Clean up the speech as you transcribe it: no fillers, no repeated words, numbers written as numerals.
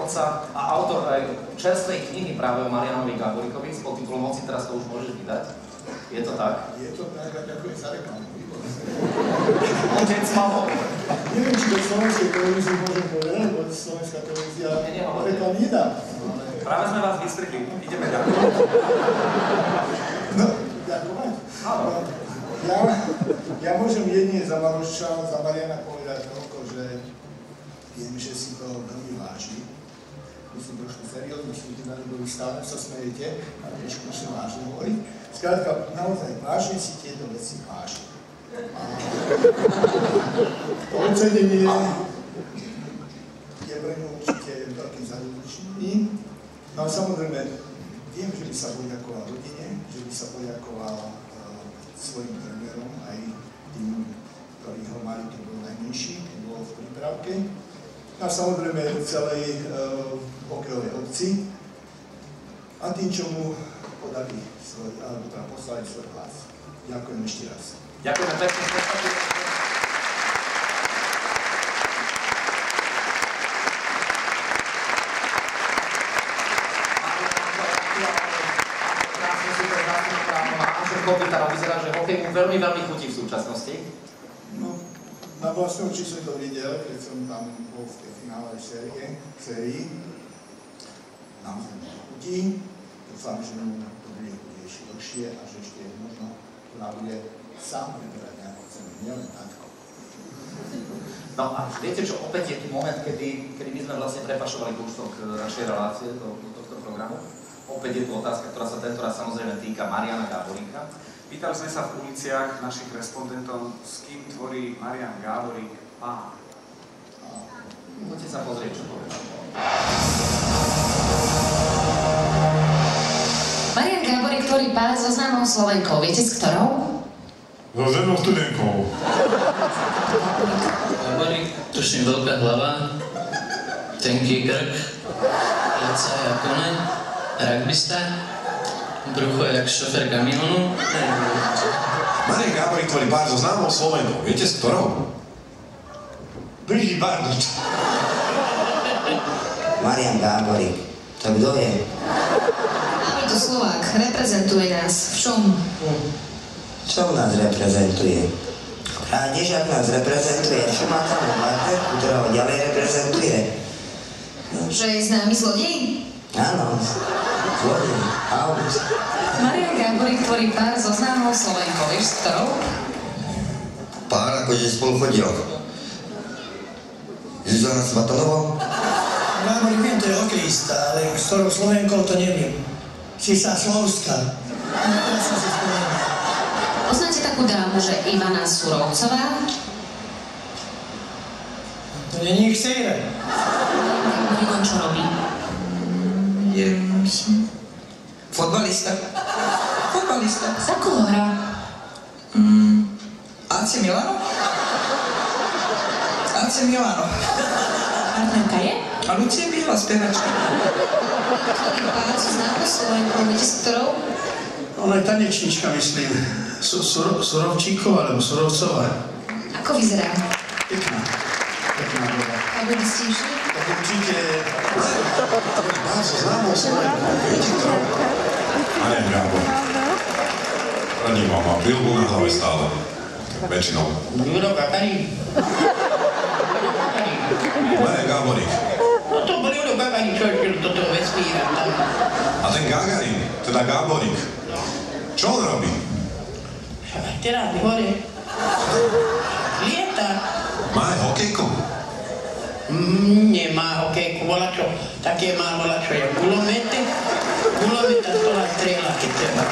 otca a autor aj čerstvej knihy práve o Marianovi Gáborikovi s podtitulom Hoci teraz to už môžeš vydať. Je to tak? Je to tak, a ďakujem za reklamu. Otec malo. Neviem, či do slovenskej televízie môžem povedať, lebo slovenská televízia reklamu nedá. Práve sme vás vystrihli. Ideme ďalej. No, ďakujem. Ja môžem jedine za Maroša, za Mariana povedať toľko, že viem, že si to veľmi váži. Musím trošku seriózny, musím teda ľudový stále sa smejete, ale trošku musím vážne hovoriť. Skrátka, naozaj vážne si tieto veci váži. To ocenenie je pre ňu určite veľkým zadozučením. No a samozrejme, viem, že by sa poďakoval rodine, že by sa poďakoval svojim trénerom, aj tým, ktorí ho mali, to bol najmenší, to bolo v prípravke. A samozrejme celej hokejovej obci a tým, čo mu podali svoj, alebo teda poslali svoj hlas. Ďakujem ešte raz. Ďakujeme pekne. Vyzerá, že hokej mu veľmi, veľmi chutí v súčasnosti. No, na vlastné oči som to videl, keď som tam bol v tej finálovej sérii. Naozaj mi chutí. Dúfam, že mu to bude chutiť ešte dlhšie a že ešte možno ktorá bude sám preberať nejakú cenu, nielen tatko. No a viete čo, opäť je tu moment, kedy my sme vlastne prepašovali kúsok našej relácie do tohto programu. Opäť je tu otázka, ktorá sa tentoraz samozrejme týka Mariana Gáboríka. Pýtali sme sa v uliciach našich respondentov, s kým tvorí Marian Gáborík pár. Poďte sa pozrieť, čo povedal. Marian Gáborík tvorí pár so známou Slovenkou. Viete s ktorou? So jednou studenkou. Gáborík, tuším veľká hlava, tenký krk, plece a kone, rugbista, brucho jak šofér kamionu. Marian Gáborík tvorí pár so známou Slovenkou. Viete s ktorou? Brigitte Bardot. Marian Gáborík. To kto je? Je to Slovák. Reprezentuje nás. V čom? Čo nás reprezentuje? A kdežak nás reprezentuje? Čo má tam Marta, ktorá ho ďalej reprezentuje? Že je známy zlodej? Áno. Zlodej. August. Marian Gáborík tvorí pár so známou Slovenkou. Vieš s ktorou? Pár akože spolu chodil. Zuzana Svatonová? Gáborík viem, to je hokejista, ale s ktorou Slovenkou to neviem. Sisa Slovská. Teraz som si spomenul. Poznáte takú dámu, že Ivana Surovcová? To není ich séra. Gáborík on čo robí? Je... Fotbalista. Fotbalista. Za koho hrá? AC Milano? AC Milano. Partnerka je? A Lucie Bíla, spevačka. Tvorí pár so známou Slovenkou. Viete s ktorou? Ona je tanečnička, myslím. Surovčíková, alebo Surovcová. Ako vyzerá? Pekná. Pekná doba. A by ste išli? Tak určite... Pár so známou Slovenkou. Viete ktorou? Marian Gáborík. Radím vám, má bilbu na hlave stále. Väčšinou. Juro Gagarin. Marian Gáborík. No to bol Juro Gagarin, čo je do toho vesmíra tam. A ten Gagarin, teda Gáborík, čo on robí? Teraz hore. Lieta. Má aj hokejku? Nemá hokejku, volačo. Také má volačo je gulomete. Gulometa stola strieľa, keď treba.